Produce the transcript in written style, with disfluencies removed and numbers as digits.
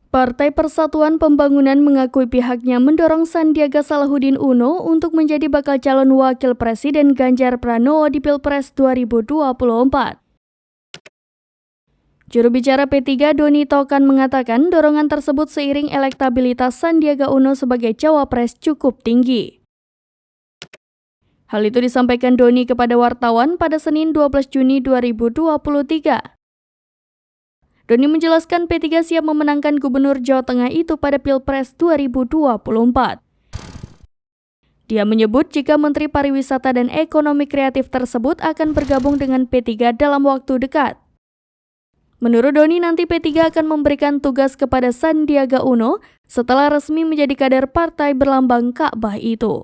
Partai Persatuan Pembangunan mengakui pihaknya mendorong Sandiaga Salahuddin Uno untuk menjadi bakal calon wakil presiden Ganjar Pranowo di Pilpres 2024. Juru bicara P3 Doni Tokan mengatakan dorongan tersebut seiring elektabilitas Sandiaga Uno sebagai cawapres cukup tinggi. Hal itu disampaikan Doni kepada wartawan pada Senin 12 Juni 2023. Doni menjelaskan P3 siap memenangkan Gubernur Jawa Tengah itu pada Pilpres 2024. Dia menyebut jika Menteri Pariwisata dan Ekonomi Kreatif tersebut akan bergabung dengan P3 dalam waktu dekat. Menurut Doni, nanti P3 akan memberikan tugas kepada Sandiaga Uno setelah resmi menjadi kader partai berlambang Ka'bah itu.